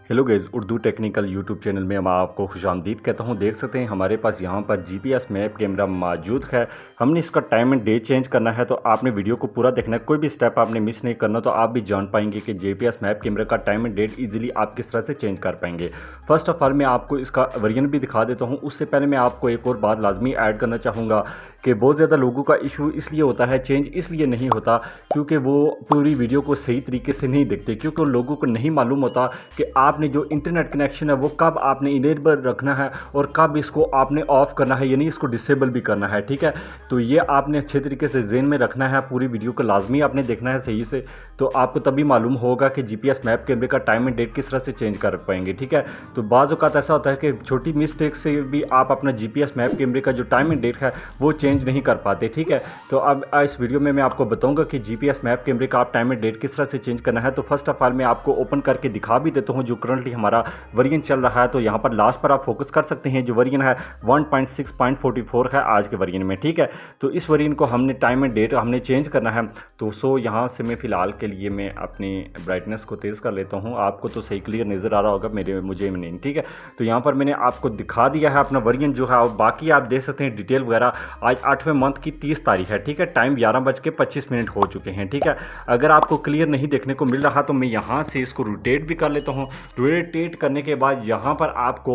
Hello guys, Urdu technical YouTube channel में मैं आपको खुशामदीद कहता हूं। देख सकते हैं हमारे पास यहां पर जीपीएस मैप कैमरा मौजूद है। हमने इसका टाइम एंड डेट चेंज करना है, तो आपने वीडियो को पूरा देखना है, कोई भी स्टेप आपने मिस नहीं करना, तो आप भी जान पाएंगे कि जीपीएस मैप कैमरा का टाइम एंड डेट इजीली आप किस तरह से चेंज कर पाएंगे। फर्स्ट ऑफ ऑल मैं आपको इसका वर्जन भी दिखा देता हूँ। उससे पहले मैं आपको एक और बात लाजमी ऐड करना चाहूँगा कि बहुत ज़्यादा लोगों का इशू इसलिए होता है, चेंज इसलिए नहीं होता क्योंकि वो पूरी वीडियो को सही तरीके से नहीं देखते, क्योंकि उन लोगों को नहीं मालूम होता कि आपने जो इंटरनेट कनेक्शन है वो कब आपने इनेबल रखना है और कब इसको आपने ऑफ करना है, यानी इसको डिसेबल भी करना है। ठीक है, तो ये आपने अच्छे तरीके से ज़हन में रखना है। पूरी वीडियो को लाजमी आपने देखना है सही से, तो आपको तभी मालूम होगा कि जीपीएस मैप कैमरे का टाइम एंड डेट किस तरह से चेंज कर पाएंगे। ठीक है, तो बाज़ औक़ात ऐसा होता है कि छोटी मिस्टेक से भी आप अपना जीपीएस मैप कैमरे का जो टाइम एंड डेट है वो चेंज नहीं कर पाते। ठीक है, तो अब इस वीडियो में मैं आपको बताऊंगा कि जीपीएस मैप कैमरे का आप टाइम एंड डेट किस तरह से चेंज करना है। तो फर्स्ट ऑफ ऑल मैं आपको ओपन करके दिखा भी देता हूं जो करंटली हमारा वर्जन चल रहा है। तो यहां पर लास्ट पर आप फोकस कर सकते हैं, जो वर्जन है 1.6.44 है आज के वर्जन में। ठीक है, तो इस वर्जन को हमने टाइम एंड डेट हमने चेंज करना है। तो यहां से मैं फ़िलहाल के लिए मैं अपनी ब्राइटनेस को तेज़ कर लेता हूं। आपको तो सही क्लियर नज़र आ रहा होगा, मुझे नहीं। ठीक है, तो यहाँ पर मैंने आपको दिखा दिया है अपना वर्जन जो है, और बाकी आप देख सकते हैं डिटेल वगैरह। आज 8वें मंथ की 30 तारीख है। ठीक है, टाइम 11:25 हो चुके हैं। ठीक है, अगर आपको क्लियर नहीं देखने को मिल रहा तो मैं यहाँ से इसको रोटेट भी कर लेता हूँ। रोटेट करने के बाद यहाँ पर आपको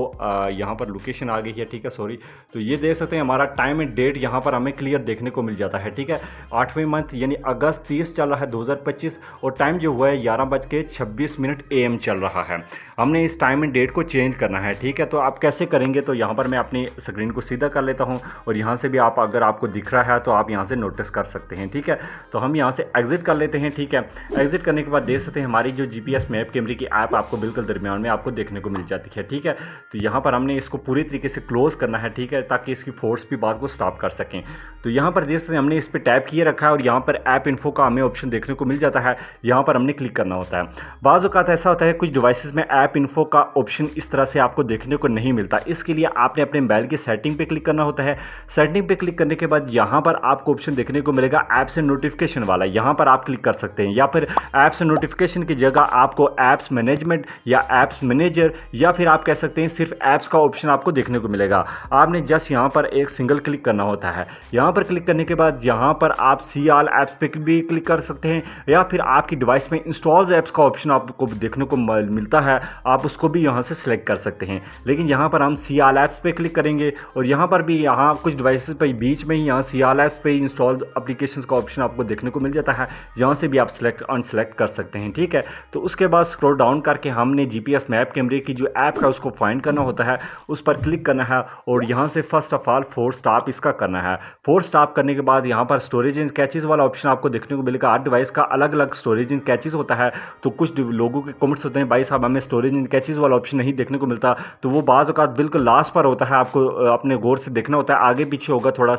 यहाँ पर लोकेशन आ गई है। ठीक है, सॉरी, तो ये देख सकते हैं हमारा टाइम एंड डेट यहाँ पर हमें क्लियर देखने को मिल जाता है। ठीक है, 8वें मंथ यानी अगस्त 30 चल रहा है 2025, और टाइम जो हुआ है 11:26 AM चल रहा है। हमने इस टाइम एंड डेट को चेंज करना है। ठीक है, तो आप कैसे करेंगे, तो यहाँ पर मैं अपनी स्क्रीन को सीधा कर लेता हूँ, और यहाँ से भी आप अगर आपको दिख रहा है तो आप यहाँ से नोटिस कर सकते हैं। ठीक है, तो हम यहाँ से एग्जिट कर लेते हैं। ठीक है, एग्जिट करने के बाद देख सकते हैं हमारी जो जीपीएस मैप कैमरे की ऐप आपको बिल्कुल दरमियान में आपको देखने को मिल जाती है। ठीक है, तो यहाँ पर हमने इसको पूरी तरीके से क्लोज करना है। ठीक है, ताकि इसकी फोर्स भी बात को स्टॉप कर सकें। तो यहाँ पर देख सकते हैं हमने इस पर टैप किए रखा है, और यहाँ पर ऐप इन्फो का हमें ऑप्शन देखने को मिल जाता है। यहाँ पर हमने क्लिक करना होता है। बाज़ औक़ात ऐसा होता है कुछ डिवाइसेस में ऐप इन्फो का ऑप्शन इस तरह से आपको देखने को नहीं मिलता। इसके लिए आपने अपने मोबाइल की सेटिंग पे क्लिक करना होता है। सेटिंग पे क्लिक करने के बाद यहाँ पर आपको ऑप्शन देखने को मिलेगा ऐप्स एंड नोटिफिकेशन वाला, यहाँ पर आप क्लिक कर सकते हैं। या फिर ऐप्स एंड नोटिफिकेशन की जगह आपको ऐप्स मैनेजमेंट या ऐप्स मैनेजर, या फिर आप कह सकते हैं सिर्फ ऐप्स का ऑप्शन आपको देखने को मिलेगा। आपने जस्ट यहाँ पर एक सिंगल क्लिक करना होता है। यहाँ पर क्लिक करने के बाद यहाँ पर आप सी ऑल ऐप्स पे भी क्लिक कर सकते हैं, या फिर आपकी डिवाइस में इंस्टॉल्ड ऐप्स का ऑप्शन आपको देखने को मिलता है, आप उसको भी यहाँ से सिलेक्ट कर सकते हैं। लेकिन यहाँ पर हम सी ऑल ऐप्स पे क्लिक करेंगे, और यहाँ पर भी यहाँ कुछ डिवाइसेस पे बीच में ही यहाँ सी ऑल ऐप्स पे इंस्टॉल्ड एप्लीकेशंस का ऑप्शन आपको देखने को मिल जाता है। यहाँ से भी आप सिलेक्ट अनसेलेक्ट कर सकते हैं। ठीक है, तो उसके बाद स्क्रॉल डाउन करके हमने जीपीएस मैप कैमरे की जो ऐप है उसको फाइंड करना होता है, उस पर क्लिक करना है, और यहाँ से first of all force stop इसका करना है। फोर्स स्टॉप करने के बाद यहाँ पर स्टोरेज एंड कैचेज वाला ऑप्शन आपको देखने को मिलेगा। हर डिवाइस का अलग अलग स्टोरेज एंड कैचेज होता है, तो कुछ लोगों के कमेंट्स होते हैं भाई साहब हमें स्टोरेज एंड कैचेज वाला ऑप्शन नहीं देखने को मिलता, तो वो बाज़ औक़ात बिल्कुल लास्ट पर होता है। आपको अपने गौर से देखना होता है, आगे पीछे होगा, थोड़ा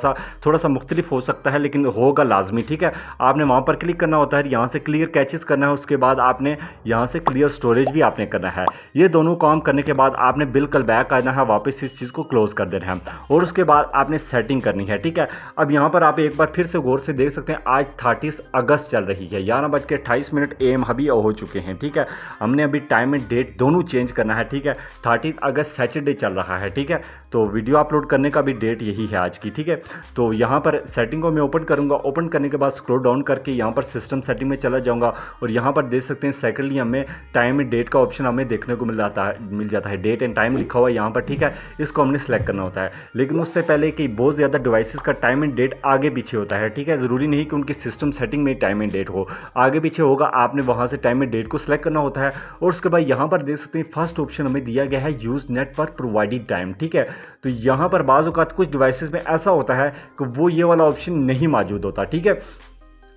सा मुख्तलिफ हो सकता है, लेकिन होगा लाजमी। ठीक है, आपने वहाँ पर क्लिक करना होता है, यहाँ से क्लियर कैचेस करना है, उसके बाद आपने यहाँ से क्लियर स्टोरेज भी आपने करना है। ये दोनों काम करने के बाद आपने बिल्कुल बैक आना है, वापस इस चीज़ को क्लोज कर देना है, और उसके बाद आपने सेटिंग करनी है। ठीक है, अब यहाँ पर आप एक बार फिर से गौर से देख सकते हैं आज 30 अगस्त चल रही है, 11:28 AM अभी हो चुके हैं। ठीक है, हमने अभी टाइम एंड डेट दोनों चेंज करना है। ठीक है, 30 अगस्त सैटरडे चल रहा है। ठीक है, तो वीडियो अपलोड करने का भी डेट यही है आज की। ठीक है, तो यहाँ पर सेटिंग को मैं ओपन करूँगा। ओपन करने के बाद स्क्रॉल डाउन करके यहाँ पर सिस्टम सेटिंग में चला जाऊँगा, और यहाँ पर देख सकते हैं सेकेंडली हमें टाइम एंड डेट का ऑप्शन हमें देखने को मिल जाता है। डेट एंड टाइम लिखा हुआ है यहाँ पर। ठीक है, इसको हमने सेलेक्ट करना होता है, लेकिन उससे पहले कि बहुत ज़्यादा डिवाइसेस का टाइम एंड डेट आगे पीछे होता है। ठीक है, ज़रूरी नहीं कि उनकी सिस्टम सेटिंग में टाइम एंड डेट हो, आगे पीछे होगा। आपने वहाँ से टाइम एंड डेट को सिलेक्ट करना होता है, और उसके बाद यहाँ पर देख सकते हैं फर्स्ट ऑप्शन हमें दिया गया है यूज़ नेट पर प्रोवाइडेड टाइम। ठीक है, तो यहाँ पर बाज़ औक़ात कुछ डिवाइसेस में ऐसा होता है कि वो ये वाला ऑप्शन नहीं मौजूद होता। ठीक है,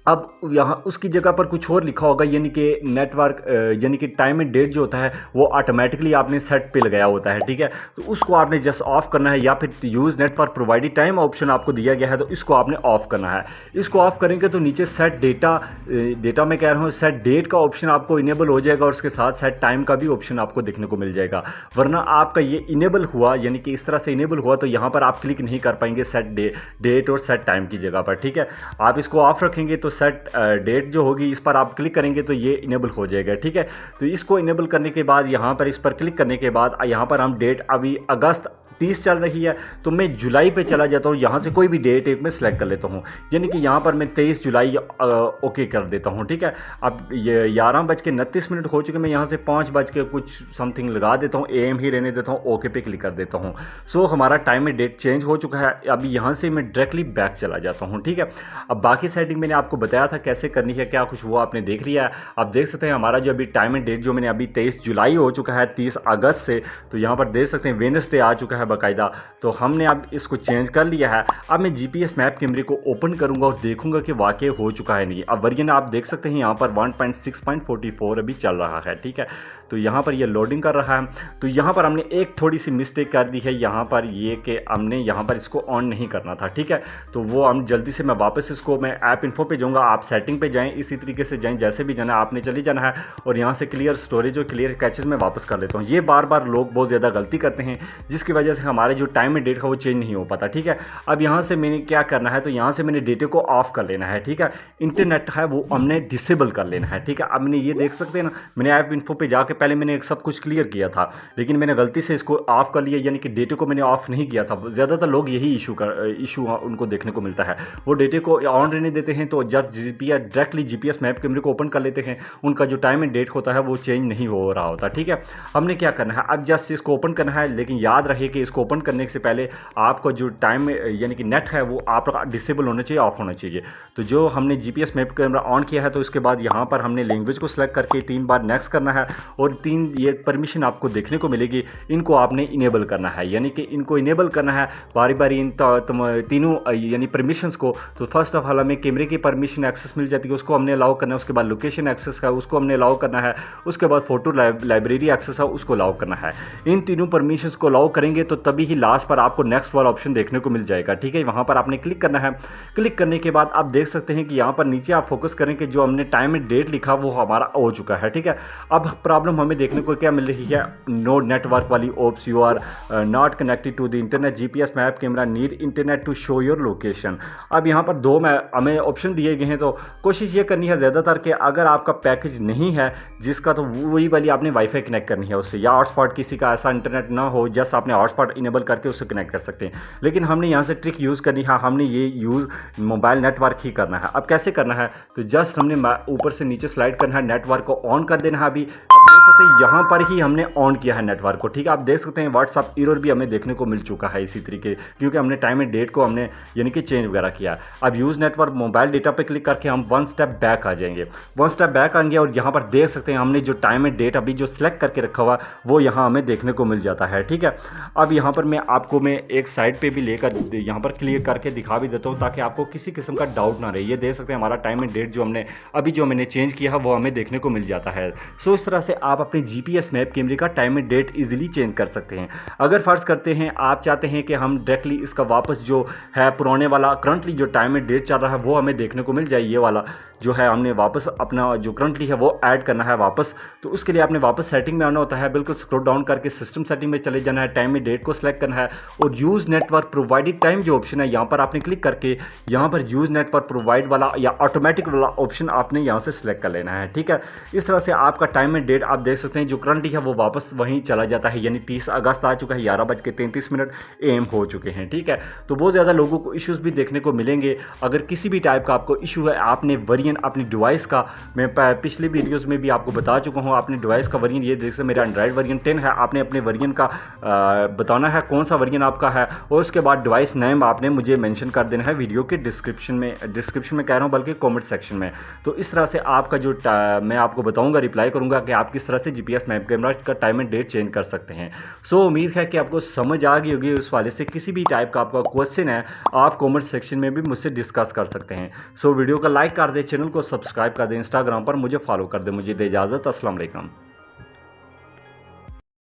अब यहाँ उसकी जगह पर कुछ और लिखा होगा, यानी कि नेटवर्क यानी कि टाइम एंड डेट जो होता है वो ऑटोमेटिकली आपने सेट पे लगाया होता है। ठीक है, तो उसको आपने जस्ट ऑफ करना है, या फिर use net for provided time option आपको दिया गया है, तो इसको आपने ऑफ करना है। इसको ऑफ करेंगे तो नीचे सेट डेटा में कह रहा हूँ सेट डेट का ऑप्शन आपको इनेबल हो जाएगा, और उसके साथ सेट टाइम का भी ऑप्शन आपको देखने को मिल जाएगा। वरना आपका ये इनेबल हुआ, यानी कि इस तरह से इनेबल हुआ, तो यहाँ पर आप क्लिक नहीं कर पाएंगे सेट डेट और सेट टाइम की जगह पर। ठीक है, आप इसको ऑफ रखेंगे तो सेट डेट जो होगी इस पर आप क्लिक करेंगे तो ये इनेबल हो जाएगा, ठीक है। तो इसको इनेबल करने के बाद यहाँ पर इस पर क्लिक करने के बाद यहाँ पर हम डेट अभी अगस्त 30 चल रही है तो मैं जुलाई पे चला जाता हूँ। यहाँ से कोई भी डेट एक मैं सिलेक्ट कर लेता हूँ, यानी कि यहाँ पर मैं 23 जुलाई ओके कर देता हूँ, ठीक है। अब ये 11:29 हो चुके, मैं यहाँ से 5 कुछ समथिंग लगा देता हूँ, AM ही रहने देता हूँ, ओके पे क्लिक कर देता हूँ। सो हमारा टाइम में डेट चेंज हो चुका है। अभी यहाँ से मैं डायरेक्टली बैक चला जाता हूँ, ठीक है। अब बाकी सेटिंग मैंने आपको बताया था कैसे करनी है क्या कुछ, वो आपने देख लिया है। आप देख सकते हैं हमारा जो अभी टाइम एंड डेट जो मैंने अभी 23 जुलाई हो चुका है 30 अगस्त से, तो यहाँ पर देख सकते हैं वेडनेसडे आ चुका है बाकायदा। तो हमने अब इसको चेंज कर लिया है। अब मैं GPS मैप कैमरे को ओपन करूंगा और देखूंगा कि वाकई हो चुका है नहीं। अब वर्जन आप देख सकते हैं यहाँ पर 1.6.44 अभी चल रहा है, ठीक है। तो यहाँ पर ये लोडिंग कर रहा है। तो यहाँ पर हमने एक थोड़ी सी मिस्टेक कर दी है यहाँ पर, ये कि हमने यहाँ पर इसको ऑन नहीं करना था, ठीक है। तो वो हम जल्दी से मैं वापस इसको मैं ऐप इन्फो पे जाऊँगा, आप सेटिंग पे जाएँ, इसी तरीके से जाएँ जैसे भी जाना आपने चले जाना है और यहाँ से क्लियर स्टोरेज और क्लियर कैचेज में वापस कर लेता हूँ। ये बार बार लोग बहुत ज़्यादा गलती करते हैं जिसकी वजह से हमारे जो टाइम एंड डेट का वो चेंज नहीं हो पाता, ठीक है। अब यहाँ से मैंने क्या करना है, तो यहाँ से मैंने डेटे को ऑफ कर लेना है, ठीक है। इंटरनेट है वो हमने डिसेबल कर लेना है, ठीक है। अब मैंने ये देख सकते हैं ना, मैंने ऐप इन्फो पे जाके पहले मैंने एक सब कुछ क्लियर किया था, लेकिन मैंने गलती से इसको ऑफ कर लिया, यानी कि डेटे को मैंने ऑफ नहीं किया था। ज़्यादातर लोग यही इशू उनको देखने को मिलता है, वो डेटे को ऑन रहने देते हैं। तो जब डायरेक्टली GPS मैप कैमरे को ओपन कर लेते हैं, उनका जो टाइम एंड डेट होता है वो चेंज नहीं हो रहा होता, ठीक है। हमने क्या करना है, अब जस्ट इसको ओपन करना है, लेकिन याद रहे कि इसको ओपन करने से पहले आपको जो टाइम यानी कि नेट है वो आपका डिसेबल होना चाहिए, ऑफ होना चाहिए। तो जो हमने GPS मैप कैमरा ऑन किया है, तो इसके बाद यहाँ पर हमने लैंग्वेज को सिलेक्ट करके 3 बार नेक्स्ट करना है और 3 ये परमिशन आपको देखने को मिलेगी, इनको आपने इनेबल करना है, यानी कि इनको इनेबल करना है बारी बारी इन तीनों यानी परमिशंस को। तो फर्स्ट ऑफ ऑल हमें कैमरे की परमिशन एक्सेस मिल जाती है, उसको हमने अलाउ करना है। उसके बाद लोकेशन एक्सेस है उसको हमने अलाउ करना है। उसके बाद फोटो लाइब्रेरी एक्सेस है उसको अलाउ करना है। इन तीनों परमिशंस को अलाउ करेंगे तो तभी ही लास्ट पर आपको नेक्स्ट वाला ऑप्शन देखने को मिल जाएगा, ठीक है। वहाँ पर आपने क्लिक करना है। क्लिक करने के बाद आप देख सकते हैं कि यहाँ पर नीचे आप फोकस करें कि जो हमने टाइम एंड डेट लिखा वो हमारा हो चुका है, ठीक है। अब प्रॉब्लम हमें देखने को क्या मिल रही है, नो नेटवर्क वाली oops, you are not connected to the internet, GPS map camera need internet to show your location. अब यहाँ पर 2 हमें ऑप्शन दिए गए हैं, तो कोशिश ये करनी है ज़्यादातर कि अगर आपका पैकेज नहीं है जिसका, तो वही वाली आपने वाईफाई कनेक्ट करनी है उससे, या हॉटस्पॉट किसी का ऐसा इंटरनेट ना हो जस्ट आपने हॉटस्पॉट इनेबल करके उससे कनेक्ट कर सकते हैं। लेकिन हमने यहाँ से ट्रिक यूज़ करनी है, हमने ये यूज़ मोबाइल नेटवर्क ही करना है। अब कैसे करना है, तो जस्ट हमने ऊपर से नीचे स्लाइड करना है, नेटवर्क को ऑन कर देना है। अभी आप देख सकते हैं यहाँ पर ही हमने ऑन किया है नेटवर्क को, ठीक है। आप देख सकते हैं व्हाट्सअप एरर भी हमें देखने को मिल चुका है इसी तरीके, क्योंकि हमने टाइम एंड डेट को हमने यानी कि चेंज वगैरह किया। अब यूज़ नेटवर्क मोबाइल डेटा पे क्लिक करके हम 1 स्टेप बैक आ जाएंगे, 1 स्टेप बैक आएंगे और यहाँ पर देख सकते हैं हमने जो टाइम एंड डेट अभी जो सिलेक्ट करके रखा हुआ वो यहाँ हमें देखने को मिल जाता है, ठीक है। अब यहाँ पर मैं एक साइड पे भी लेकर यहाँ पर क्लियर करके दिखा भी देता हूँ ताकि आपको किसी किस्म का डाउट ना रहे। ये देख सकते हैं हमारा टाइम एंड डेट जो मैंने चेंज किया है वो हमें देखने को मिल जाता है। सो इस तरह से आप अपने GPS मैप कैमरे का time and date easily change कर सकते हैं। अगर फर्ज करते हैं आप चाहते हैं कि हम डायरेक्टली इसका वापस जो है पुराने वाला करंटली जो टाइम एंड डेट चल रहा है वो हमें देखने को मिल जाए, ये वाला जो है हमने वापस अपना जो करंटली है वो ऐड करना है वापस, तो उसके लिए आपने वापस सेटिंग में आना होता है। बिल्कुल स्क्रॉल डाउन करके सिस्टम सेटिंग में चले जाना है, टाइम एंड डेट को सिलेक्ट करना है और यूज़ नेटवर्क प्रोवाइडेड टाइम जो ऑप्शन है यहाँ पर आपने क्लिक करके यहाँ पर यूज़ नेटवर्क प्रोवाइड वाला या ऑटोमेटिक वाला ऑप्शन आपने यहाँ से सिलेक्ट कर लेना है, ठीक है। इस तरह से आपका टाइम एंड डेट आप देख सकते हैं जो करंटली है वो वापस वहीं चला जाता है, यानी 30 अगस्त आ चुका है, 11:33 AM हो चुके हैं, ठीक है। तो बहुत ज़्यादा लोगों को इश्यूज़ भी देखने को मिलेंगे। अगर किसी भी टाइप का आपको इशू है, आपने वेरिएंट अपनी डिवाइस का, मैं पिछले वीडियोस में भी आपको बता चुका हूँ, आपने डिवाइस का वेरिएंट, ये जैसे मेरा एंड्रॉयड वर्जन 10 है, आपने अपने वेरिएंट का बताना है कौन सा वेरिएंट आपका है और उसके बाद डिवाइस नेम आपने मुझे मेंशन कर देना है वीडियो के डिस्क्रिप्शन में कह रहा हूँ बल्कि कमेंट सेक्शन में। तो इस तरह से आपका जो मैं आपको बताऊँगा, रिप्लाई करूँगा कि आप किस तरह से GPS मैप कैमरा का टाइम एंड डेट चेंज कर सकते हैं। सो उम्मीद है कि आपको समझ आ गई होगी। उस वाले से किसी भी टाइप का आपका क्वेश्चन है आप कमेंट सेक्शन में भी मुझसे डिस्कस कर सकते हैं। सो वीडियो को लाइक कर दें, चैनल को सब्सक्राइब कर दें, इंस्टाग्राम पर मुझे फॉलो कर दें। मुझे दे इजाज़त, अस्सलाम वालेकुम।